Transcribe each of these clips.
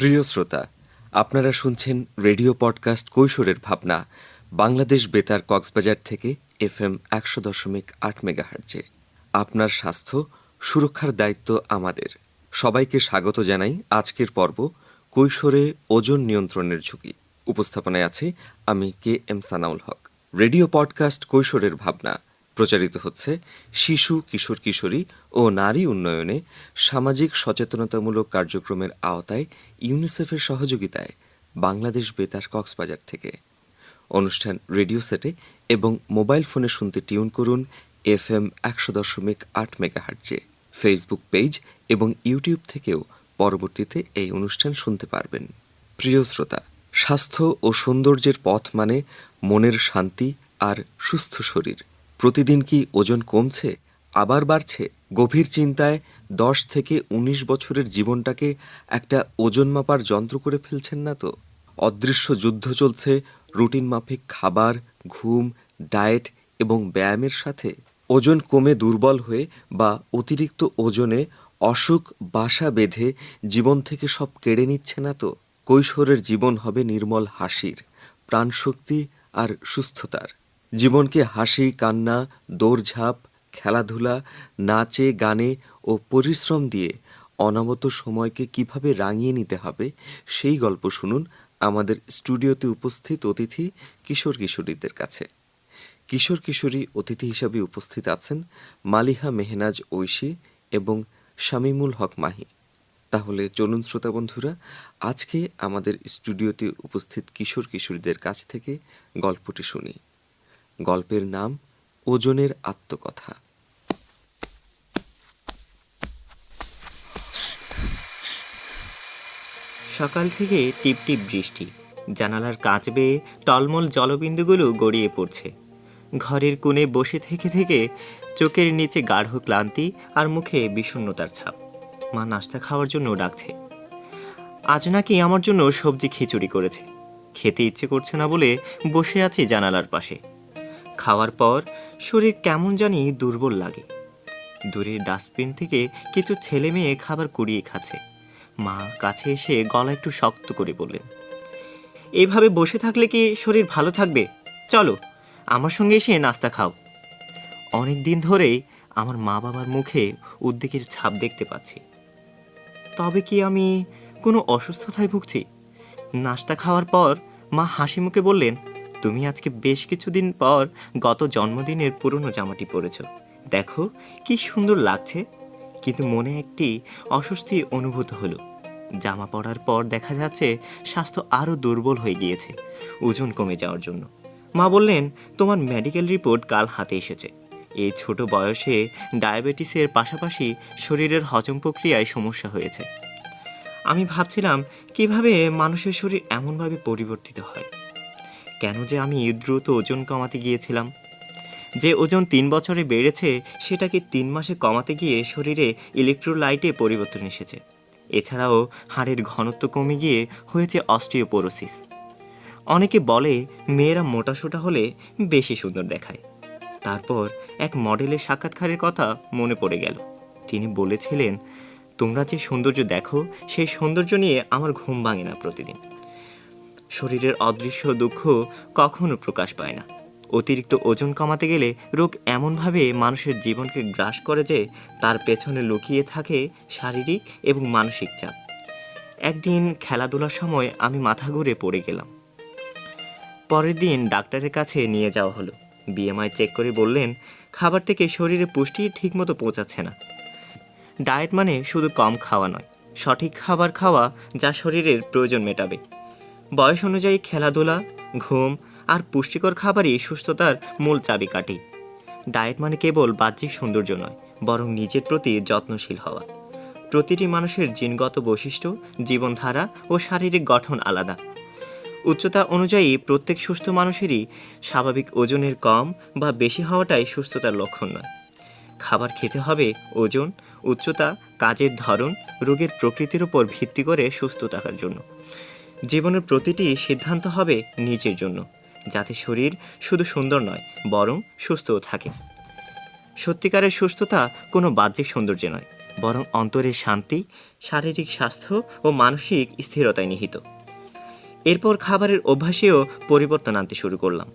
প্রিয় শ্রোতা, আপনারা শুনছেন রেডিও পডকাস্ট কৈশোরের ভাবনা, বাংলাদেশ বেতার কক্সবাজার থেকে FM 100.8 মেগাহার্জে। আপনার স্বাস্থ্য সুরক্ষার দায়িত্ব আমাদের। সবাইকে স্বাগত জানাই আজকের পর্ব কৈশোরে ওজন নিয়ন্ত্রণের ঝুঁকি। উপস্থাপনায় আছে আমি KM সানাউল হক। রেডিও পডকাস্ট কৈশোরের ভাবনা প্রচারিত হচ্ছে শিশু, কিশোর কিশোরী ও নারী উন্নয়নে সামাজিক সচেতনতামূলক কার্যক্রমের আওতায় ইউনিসেফের সহযোগিতায় বাংলাদেশ বেতার কক্সবাজার থেকে। অনুষ্ঠান রেডিও সেটে এবং মোবাইল ফোনে শুনতে টিউন করুন FM 100.8 মেগাহার্জে। ফেসবুক পেজ এবং ইউটিউব থেকেও পরবর্তীতে এই অনুষ্ঠান শুনতে পারবেন। প্রিয় শ্রোতা, স্বাস্থ্য ও সৌন্দর্যের পথ মানে মনের শান্তি আর সুস্থ শরীর। প্রতিদিন কি ওজন কমছে, আবার বাড়ছে? গভীর চিন্তায় 10 থেকে 19 বছরের জীবনটাকে একটা ওজন মাপার যন্ত্র করে ফেলছেন না তো? অদৃশ্য যুদ্ধ চলছে রুটিন মাফিক খাবার, ঘুম, ডায়েট এবং ব্যায়ামের সাথে। ওজন কমে দুর্বল হয়ে বা অতিরিক্ত ওজনে অসুখ বাসা বেঁধে জীবন থেকে সব কেড়ে নিচ্ছে না তো? কৈশোরের জীবন হবে নির্মল হাসির, প্রাণশক্তি আর সুস্থতার। জীবনকে হাসি, কান্না, দৌড়ঝাঁপ, খেলাধুলা, নাচে, গানে ও পরিশ্রম দিয়ে অনামত সময়কে কিভাবে রাঙিয়ে নিতে হবে সেই গল্প শুনুন আমাদের স্টুডিওতে উপস্থিত অতিথি কিশোর কিশোরীদের কাছে। কিশোর কিশোরী অতিথি হিসাবে উপস্থিত আছেন মালিহা মেহনাজ ঐশী এবং শামীমুল হক মাহি। তাহলে চলুন শ্রোতা বন্ধুরা, আজকে আমাদের স্টুডিওতে উপস্থিত কিশোর কিশোরীদের কাছ থেকে গল্পটি শুনি। গল্পের নাম ওজনের আত্মকথা। সকাল থেকে টিপটিপ বৃষ্টি, জানালার কাঁচ বেয়ে টলমল জলবিন্দুগুলো গড়িয়ে পড়ছে। ঘরের কোণে বসে থেকে থেকে চোখের নিচে গাঢ় ক্লান্তি আর মুখে বিষণ্ণতার ছাপ। মা নাস্তা খাওয়ার জন্য ডাকছে। আজ নাকি আমার জন্য সবজি খিচুড়ি করেছে। খেতে ইচ্ছে করছে না বলে বসে আছি জানালার পাশে। খাওয়ার পর শরীর কেমন জানি দুর্বল লাগে। দূরের ডাস্টবিন থেকে কিছু ছেলে মেয়ে খাবার কুড়িয়ে খাচ্ছে। মা কাছে এসে গলা একটু শক্ত করে বললেন, এইভাবে বসে থাকলে কি শরীর ভালো থাকবে? চলো আমার সঙ্গে এসে নাস্তা খাও। অনেক দিন ধরেই আমার মা বাবার মুখে উদ্বেগের ছাপ দেখতে পাচ্ছি। তবে কি আমি কোনো অসুস্থতায় ভুগছি? নাস্তা খাওয়ার পর মা হাসি মুখে বললেন, তুমি আজকে বেশ কিছুদিন পর গত জন্মদিনের পুরনো জামাটি পরেছ। দেখো কি সুন্দর লাগছে। কিন্তু মনে একটি অস্বস্তি অনুভূত হলো। জামা পরার পর দেখা যাচ্ছে স্বাস্থ্য আরও দুর্বল হয়ে গিয়েছে ওজন কমে যাওয়ার জন্য। মা বললেন, তোমার মেডিকেল রিপোর্ট কাল হাতে এসেছে। এই ছোট বয়সে ডায়াবেটিসের পাশাপাশি শরীরের হজম প্রক্রিয়ায় সমস্যা হয়েছে। আমি ভাবছিলাম কিভাবে মানুষের শরীর এমনভাবে পরিবর্তিত হয়। কেন যে আমি দ্রুত ওজন কমাতে গিয়েছিলাম। যে ওজন 3 বছরে বেড়েছে সেটাকে 3 মাসে কমাতে গিয়ে শরীরে ইলেকট্রোলাইটে পরিবর্তন এসেছে। এছাড়াও হাড়ের ঘনত্ব কমে গিয়ে হয়েছে অস্টিওপোরোসিস। অনেকে বলে মেয়েরা মোটাসোটা হলে বেশি সুন্দর দেখায়। তারপর এক মডেলের সাক্ষাৎকারের কথা মনে পড়ে গেল। তিনি বলেছিলেন, তোমরা যে সৌন্দর্য দেখো সেই সৌন্দর্য নিয়ে আমার ঘুম ভাঙে না প্রতিদিন। শরীরের অদৃশ্য দুঃখ কখনো প্রকাশ পায় না। অতিরিক্ত ওজন কমাতে গেলে রোগ এমনভাবে মানুষের জীবনকে গ্রাস করে যে তার পেছনে লুকিয়ে থাকে শারীরিক এবং মানসিক চাপ। একদিন খেলাধুলার সময় আমি মাথা ঘুরে পড়ে গেলাম। পরের দিন ডাক্তারের কাছে নিয়ে যাওয়া হলো। BMI চেক করে বললেন, খাবার থেকে শরীরে পুষ্টি ঠিকমতো পৌঁছাচ্ছে না। ডায়েট মানে শুধু কম খাওয়া নয়, সঠিক খাবার খাওয়া যা শরীরের প্রয়োজন মেটাবে। বয়স অনুযায়ী খেলাধুলা, ঘুম আর পুষ্টিকর খাবারই সুস্থতার মূল চাবিকাঠি। ডায়েট মানে কেবল বাহ্যিক সৌন্দর্য নয়, বরং নিজের প্রতি যত্নশীল হওয়া। প্রতিটি মানুষের জিনগত বৈশিষ্ট্য, জীবনধারা ও শারীরিক গঠন আলাদা। উচ্চতা অনুযায়ী প্রত্যেক সুস্থ মানুষেরই স্বাভাবিক ওজনের কম বা বেশি হওয়াটাই সুস্থতার লক্ষণ নয়। খাবার খেতে হবে ওজন, উচ্চতা, কাজের ধরন, রোগের প্রকৃতির উপর ভিত্তি করে সুস্থ থাকার জন্য। জীবনের প্রতিটি সিদ্ধান্ত হবে নিজের জন্য, যাতে শরীর শুধু সুন্দর নয় বরং সুস্থও থাকে। সত্যিকারের সুস্থতা কোনো বাহ্যিক সৌন্দর্য নয়, বরং অন্তরের শান্তি, শারীরিক স্বাস্থ্য ও মানসিক স্থিরতায় নিহিত। এরপর খাবারের অভ্যাসেও পরিবর্তন আনতে শুরু করলাম।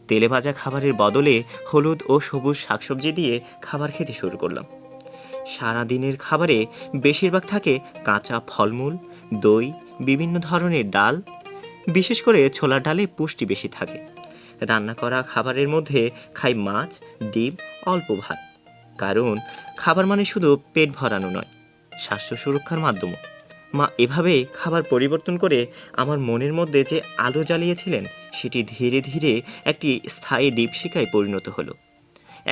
তেলে ভাজা খাবারের বদলে হলুদ ও সবুজ শাকসবজি দিয়ে খাবার খেতে শুরু করলাম। সারাদিনের খাবারে বেশিরভাগ থাকে কাঁচা ফলমূল, দই, বিভিন্ন ধরনের ডাল। বিশেষ করে ছোলার ডালে পুষ্টি বেশি থাকে। রান্না করা খাবারের মধ্যে খাই মাছ, ডিম, অল্প ভাত। কারণ খাবার মানে শুধু পেট ভরানো নয়, স্বাস্থ্য সুরক্ষার মাধ্যমও। মা এভাবে খাবার পরিবর্তন করে আমার মনের মধ্যে যে আলো জ্বালিয়েছিলেন, সেটি ধীরে ধীরে একটি স্থায়ী দীপশিখায় পরিণত হলো।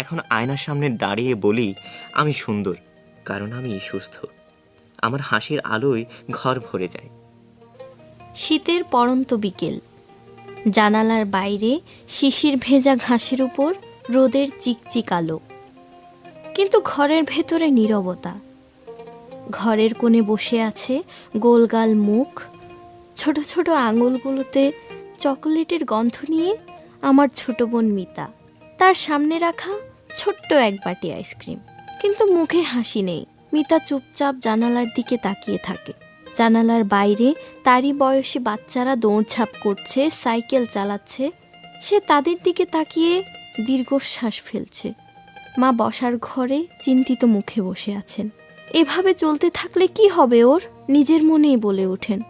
এখন আয়নার সামনে দাঁড়িয়ে বলি, আমি সুন্দর, কারণ আমি সুস্থ। আমার হাসির আলোয় ঘর ভরে যায়। শীতের পড়ন্ত বিকেল, জানালার বাইরে শিশির ভেজা ঘাসের উপর রোদের চিকচিক আলো, কিন্তু ঘরের ভেতরে নীরবতা। ঘরের কোণে বসে আছে গোলগাল মুখ, ছোট ছোট আঙুলগুলোতে চকোলেটের গন্ধ নিয়ে আমার ছোট বোন মিতা। তার সামনে রাখা ছোট্ট এক বাটি আইসক্রিম, কিন্তু মুখে হাসি নেই। মিতা চুপচাপ জানালার দিকে তাকিয়ে থাকে। জানালার বাইরে তারই বয়সী বাচ্চারা দৌড়ঝাঁপ করছে, সাইকেল চালাচ্ছে। সে তাদের দিকে তাকিয়ে দীর্ঘশ্বাস ফেলছে। মা বসার ঘরে চিন্তিত মুখে বসে আছেন। এভাবে চলতে থাকলে কি হবে ওর? নিজের মনেই বলে ওঠেন।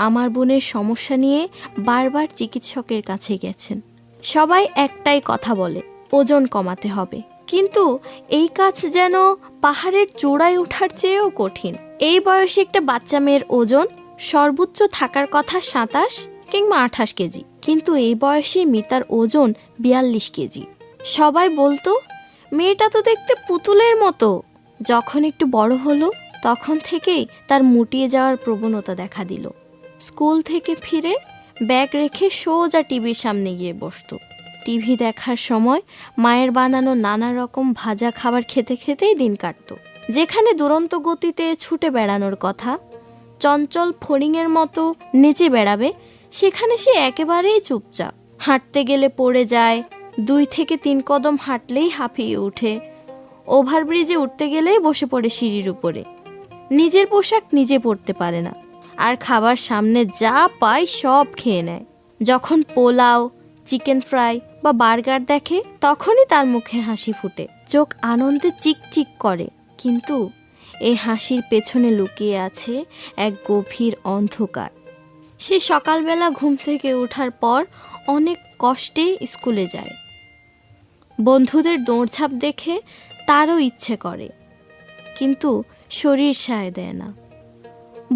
আমার বোনের সমস্যা নিয়ে বারবার চিকিৎসকের কাছে গেছেন। সবাই একটাই কথা বলে, ওজন কমাতে হবে। কিন্তু এই কাজ যেন পাহাড়ের চূড়ায় ওঠার চেয়েও কঠিন। এই বয়সে একটা বাচ্চা মেয়ের ওজন সর্বোচ্চ থাকার কথা 27 কিংবা 28 কেজি, কিন্তু এই বয়সে মিতার ওজন 42 কেজি। সবাই বলতো, মেয়েটা তো দেখতে পুতুলের মতো। যখন একটু বড় হলো, তখন থেকেই তার মুটিয়ে যাওয়ার প্রবণতা দেখা দিল। স্কুল থেকে ফিরে ব্যাগ রেখে সোজা টিভির সামনে গিয়ে বসতো। টিভি দেখার সময় মায়ের বানানো নানা রকম ভাজা খাবার খেতে খেতেই দিন কাটত। যেখানে দুরন্ত গতিতে ছুটে বেড়ানোর কথা, চঞ্চল ফড়িংয়ের মতো নেচে বেড়াবে, সেখানে সে একেবারেই চুপচাপ। হাঁটতে গেলে পড়ে যায়, 2 থেকে 3 কদম হাঁটলেই হাঁপিয়ে ওঠে। ওভারব্রিজে উঠতে গেলেই বসে পড়ে সিঁড়ির উপরে। নিজের পোশাক নিজে পরতে পারে না, আর খাবার সামনে যা পায় সব খেয়ে নেয়। যখন পোলাও, চিকেন ফ্রাই বা বার্গার দেখে, তখনই তার মুখে হাসি ফুটে, চোখ আনন্দে চিকচিক করে। কিন্তু এই হাসির পেছনে লুকিয়ে আছে এক গভীর অন্ধকার। সে সকালবেলা ঘুম থেকে ওঠার পর অনেক কষ্টে স্কুলে যায়। বন্ধুদের দৌড়ঝাঁপ দেখে তারও ইচ্ছে করে, কিন্তু শরীর সায় দেয় না।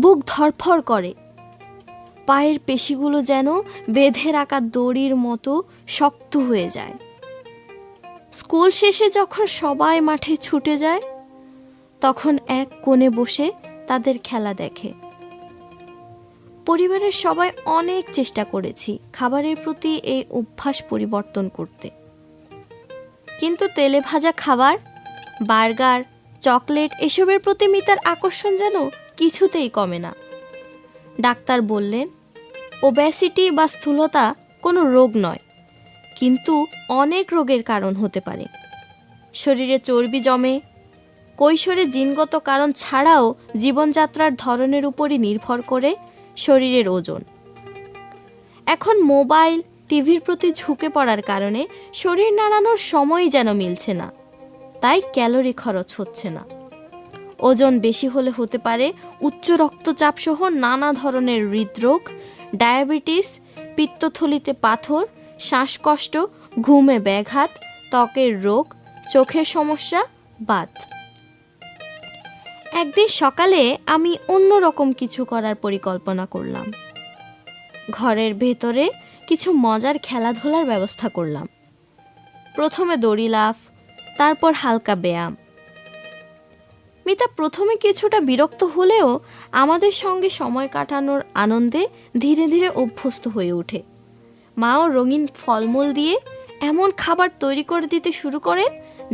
বুক ধড়ফড় করে, পায়ের পেশিগুলো যেন বেঁধে রাখা দড়ির মতো শক্ত হয়ে যায়। স্কুল শেষে যখন সবাই মাঠে ছুটে যায়, তখন এক কোণে বসে তাদের খেলা দেখে। পরিবারের সবাই অনেক চেষ্টা করেছি খাবারের প্রতি এই অভ্যাস পরিবর্তন করতে, কিন্তু তেলে ভাজা খাবার, বার্গার, চকলেট এসবের প্রতি মিতার আকর্ষণ যেন কিছুতেই কমে না। ডাক্তার বললেন, ওবেসিটি বা স্থূলতা কোনো রোগ নয়, কিন্তু অনেক রোগের কারণ হতে পারে। শরীরে চর্বি জমে, কৈশোরে জিনগত কারণ ছাড়াও জীবনযাত্রার ধরনের উপরই নির্ভর করে শরীরের ওজন। এখন মোবাইল, টিভির প্রতি ঝুঁকে পড়ার কারণে শরীর নাড়ানোর সময়ই যেন মিলছে না, তাই ক্যালোরি খরচ হচ্ছে না। ওজন বেশি হলে হতে পারে উচ্চ রক্তচাপ সহ নানা ধরনের হৃদরোগ, ডায়াবেটিস, পিত্তথলিতে পাথর, শ্বাসকষ্ট, ঘুমে ব্যাঘাত, ত্বকের রোগ, চোখের সমস্যা, বাত। একদিন সকালে আমি অন্যরকম কিছু করার পরিকল্পনা করলাম। ঘরের ভেতরে কিছু মজার খেলাধুলার ব্যবস্থা করলাম। প্রথমে দড়ি লাফ, তারপর হালকা ব্যায়াম। মিতা প্রথমে কিছুটা বিরক্ত হলেও আমাদের সঙ্গে সময় কাটানোর আনন্দে ধীরে ধীরে অভ্যস্ত হয়ে ওঠে। মাও রঙিন ফলমূল দিয়ে এমন খাবার তৈরি করে দিতে শুরু করে,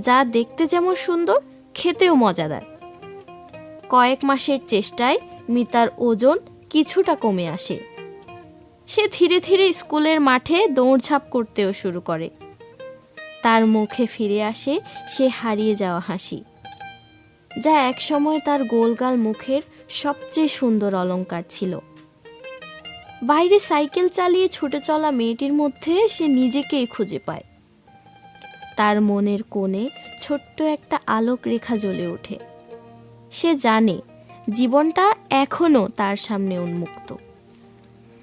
যা দেখতে যেমন সুন্দর, খেতেও মজাদার। কয়েক মাসের চেষ্টায় মিতার ওজন কিছুটা কমে আসে। সে ধীরে ধীরে স্কুলের মাঠে দৌড়ঝাঁপ করতেও শুরু করে। তার মুখে ফিরে আসে সে হারিয়ে যাওয়া হাসি। যা একসময় তার গোলগাল মুখের সবচেয়ে সুন্দর অলংকার ছিল। বাইরে সাইকেল চালিয়ে ছুটে চলা মেয়েটির মধ্যে সে নিজেকেই খুঁজে পায়। তার মনের কোণে ছোট্ট একটা আলোক রেখা জ্বলে ওঠে। সে জানে জীবনটা এখনো তার সামনে উন্মুক্ত।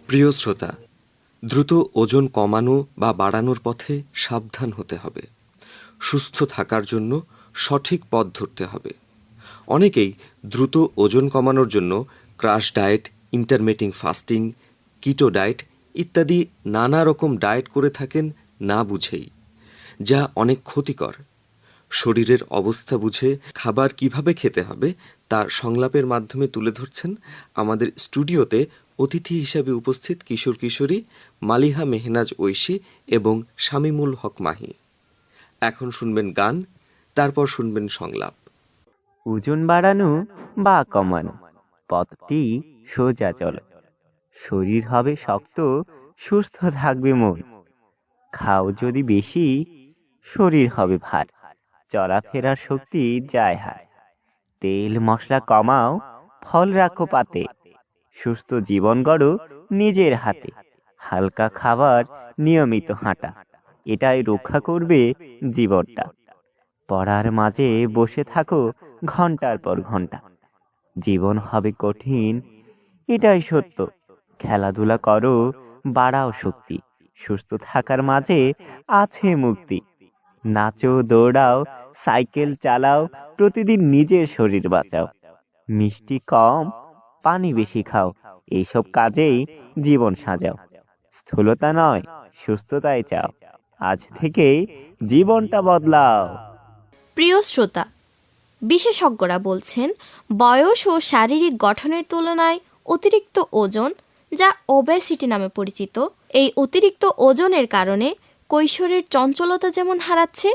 প্রিয় শ্রোতা, দ্রুত ওজন কমানো বা বাড়ানোর পথে সাবধান হতে হবে। সুস্থ থাকার জন্য সঠিক পথ ধরতে হবে। অনেকেই দ্রুত ওজন কমানোর জন্য crash diet, intermittent fasting, keto diet ইত্যাদি নানা রকম ডায়েট করে থাকেন না বুঝেই, যা অনেক ক্ষতিকর। শরীরের অবস্থা বুঝে খাবার কিভাবে খেতে হবে তা সংলাপের মাধ্যমে তুলে ধরছেন আমাদের স্টুডিওতে অতিথি হিসাবে উপস্থিত কিশোর কিশোরী মালিহা মেহনাজ ঐশী এবং শামীমুল হক মাহি। এখন শুনবেন গান, তারপর শুনবেন সংলাপ। ওজন বাড়ানো বা কমানো পথটি সোজা চলো। শরীর হবে শক্ত, সুস্থ থাকবে মন। খাও যদি বেশি, শরীর হবে ভার। চলাফেরার শক্তি যায় হার। তেল মশলা কমাও, ফল রাখো পাতে। সুস্থ জীবন গড়ো নিজের হাতে। হালকা খাবার, নিয়মিত হাঁটা, এটাই রক্ষা করবে জীবনটা। পড়ার মাঝে বসে থাকো ঘন্টার পর ঘন্টা। জীবন হবে কঠিন, এটাই সত্য। খেলাধুলা করো, বাড়াও শক্তি। সুস্থ থাকার মাঝে আছে মুক্তি। নাচো, দৌড়াও, সাইকেল চালাও, প্রতিদিন নিজের শরীর বাঁচাও। মিষ্টি কম, পানি বেশি খাও, এইসব কাজেই জীবন সাজাও। স্থূলতা নয়, সুস্থতাই চাও। আজ থেকেই জীবনটা বদলাও। প্রিয় শ্রোতা, বিশেষজ্ঞরা বলছেন বয়স ও শারীরিক গঠনের তুলনায় অতিরিক্ত ওজন, যা ওবেসিটি নামে পরিচিত, এই অতিরিক্ত ওজনের কারণে কৈশোরের চঞ্চলতা যেমন হারাচ্ছে,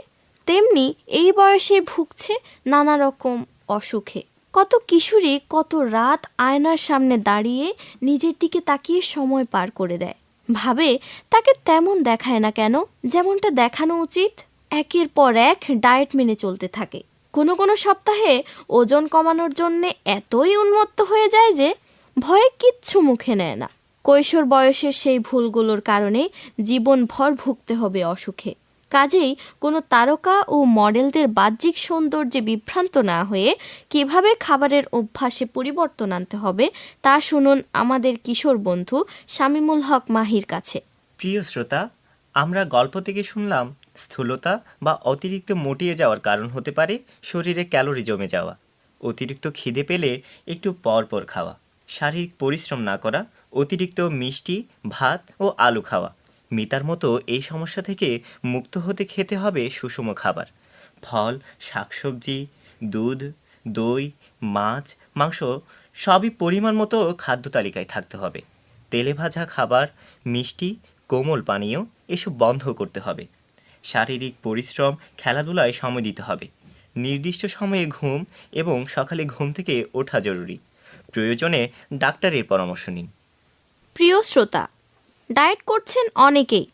তেমনি এই বয়সে ভুগছে নানা রকম অসুখে। কত কিশোরী কত রাত আয়নার সামনে দাঁড়িয়ে নিজের দিকে তাকিয়ে সময় পার করে দেয়। ভাবে তাকে তেমন দেখায় না কেন যেমনটা দেখানো উচিত। একের পর এক ডায়েট মেনে চলতে থাকে। কোনো কোনো সপ্তাহে ওজন কমানোর জন্যে এতই উন্মত্ত হয়ে যায় যে ভয়ে কিচ্ছু মুখে নেয় না। কৈশোর বয়সের সেই ভুলগুলোর কারণে জীবনভর ভুগতে হবে অসুখে। কাজেই কোনো তারকা ও মডেলদের বাহ্যিক সৌন্দর্যে বিভ্রান্ত না হয়ে কিভাবে খাবারের অভ্যাসে পরিবর্তন আনতে হবে তা শুনুন আমাদের কিশোর বন্ধু শামীমুল হক মাহির কাছে। প্রিয় শ্রোতা, আমরা গল্প থেকে শুনলাম স্থূলতা বা অতিরিক্ত মোটিয়ে যাওয়ার কারণ হতে পারে শরীরে ক্যালোরি জমে যাওয়া, অতিরিক্ত খিদে পেলে একটু পর পর খাওয়া, শারীরিক পরিশ্রম না করা, অতিরিক্ত মিষ্টি, ভাত ও আলু খাওয়া। মিতার মতো এই সমস্যা থেকে মুক্ত হতে খেতে হবে সুষম খাবার। ফল, শাকসবজি, দুধ, দই, মাছ, মাংস সবই পরিমাণ মতো খাদ্য তালিকায় থাকতে হবে। তেলে ভাজা খাবার, মিষ্টি, কোমল পানীয় এসব বন্ধ করতে হবে। শারীরিক পরিশ্রম, খেলাধুলায় সময় দিতে হবে। নির্দিষ্ট সময়ে ঘুম এবং সকালে ঘুম থেকে ওঠা জরুরি। প্রয়োজনে ডাক্তারের পরামর্শ নিন। প্রিয় শ্রোতা, ডায়েট করছেন অনেকেই।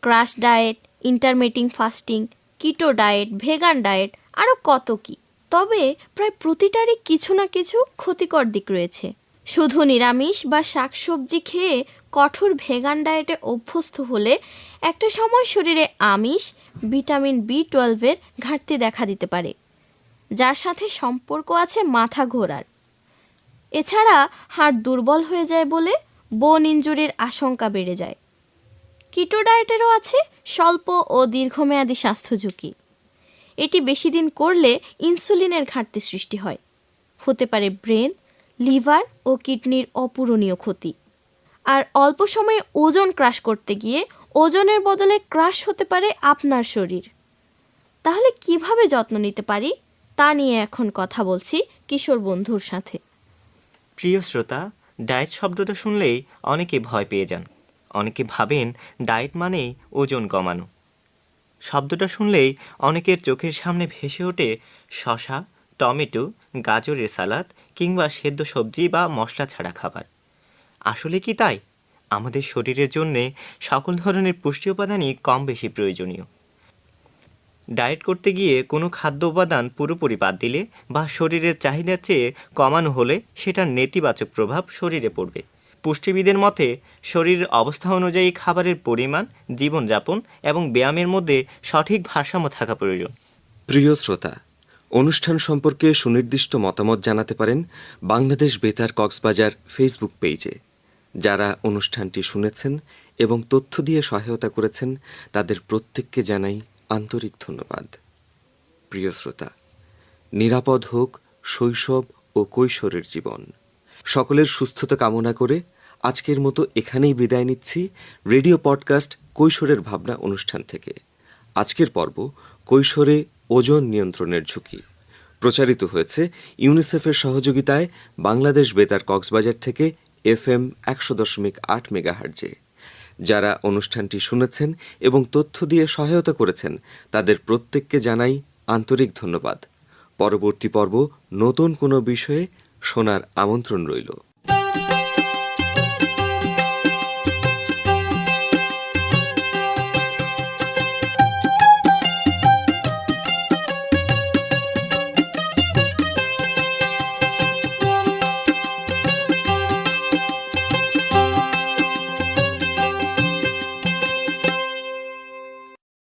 Crash diet, intermittent fasting, keto diet, vegan diet, আরও কত কি। তবে প্রায় প্রতিটারই কিছু না কিছু ক্ষতিকর দিক রয়েছে। শুধু নিরামিষ বা শাকসবজি খেয়ে কঠোর ভেগান ডায়েটে অভ্যস্ত হলে একটা সময় শরীরে আমিষ, ভিটামিন B12 ঘাটতি দেখা দিতে পারে, যার সাথে সম্পর্ক আছে মাথা ঘোরার। এছাড়া হাড় দুর্বল হয়ে যায় বলে বোন ইনজুরির আশঙ্কা বেড়ে যায়। কিটো ডায়েটেরও আছে স্বল্প ও দীর্ঘমেয়াদী স্বাস্থ্য ঝুঁকি। এটি বেশি দিন করলে ইনসুলিনের ঘাটতি সৃষ্টি হয়। হতে পারে ব্রেন, লিভার ও কিডনির অপূরণীয় ক্ষতি। আর অল্প সময়ে ওজন ক্রাশ করতে গিয়ে ওজনের বদলে ক্রাশ হতে পারে আপনার শরীর। তাহলে কিভাবে যত্ন নিতে পারি তা নিয়ে এখন কথা বলছি কিশোর বন্ধুর সাথে। প্রিয় শ্রোতা, ডায়েট শব্দটা শুনলেই অনেকে ভয় পেয়ে যান। অনেকে ভাবেন ডায়েট মানেই ওজন কমানো। শব্দটা শুনলেই অনেকের চোখের সামনে ভেসে ওঠে শসা, টমেটো, গাজরের সালাদ কিংবা সেদ্ধ সবজি বা মশলা ছাড়া খাবার। আসলে কি তাই? আমাদের শরীরের জন্যে সকল ধরনের পুষ্টি উপাদানই কম বেশি প্রয়োজনীয়। ডায়েট করতে গিয়ে কোনো খাদ্য উপাদান পুরোপুরি বাদ দিলে বা শরীরের চাহিদার চেয়ে কমানো হলে সেটার নেতিবাচক প্রভাব শরীরে পড়বে। পুষ্টিবিদের মতে শরীরের অবস্থা অনুযায়ী খাবারের পরিমাণ, জীবনযাপন এবং ব্যায়ামের মধ্যে সঠিক ভারসাম্য থাকা প্রয়োজন। প্রিয় শ্রোতা, অনুষ্ঠান সম্পর্কে সুনির্দিষ্ট মতামত জানাতে পারেন বাংলাদেশ বেতার কক্সবাজার ফেসবুক পেজে। যারা অনুষ্ঠানটি শুনেছেন এবং তথ্য দিয়ে সহায়তা করেছেন তাদের প্রত্যেককে জানাই আন্তরিক ধন্যবাদ। প্রিয় শ্রোতা, নিরাপদ হোক শৈশব ও কৈশোরের জীবন। সকলের সুস্থতা কামনা করে আজকের মতো এখানেই বিদায় নিচ্ছি রেডিও পডকাস্ট কৈশোরের ভাবনা অনুষ্ঠান থেকে। আজকের পর্ব কৈশোরে ওজন নিয়ন্ত্রণের ঝুঁকি প্রচারিত হয়েছে ইউনিসেফের সহযোগিতায় বাংলাদেশ বেতার কক্সবাজার থেকে FM 100.8 মেগাহার্জে। যারা অনুষ্ঠানটি শুনেছেন এবং তথ্য দিয়ে সহায়তা করেছেন তাদের প্রত্যেককে জানাই আন্তরিক ধন্যবাদ। পরবর্তী পর্ব নতুন কোনো বিষয়ে শোনার আমন্ত্রণ রইল।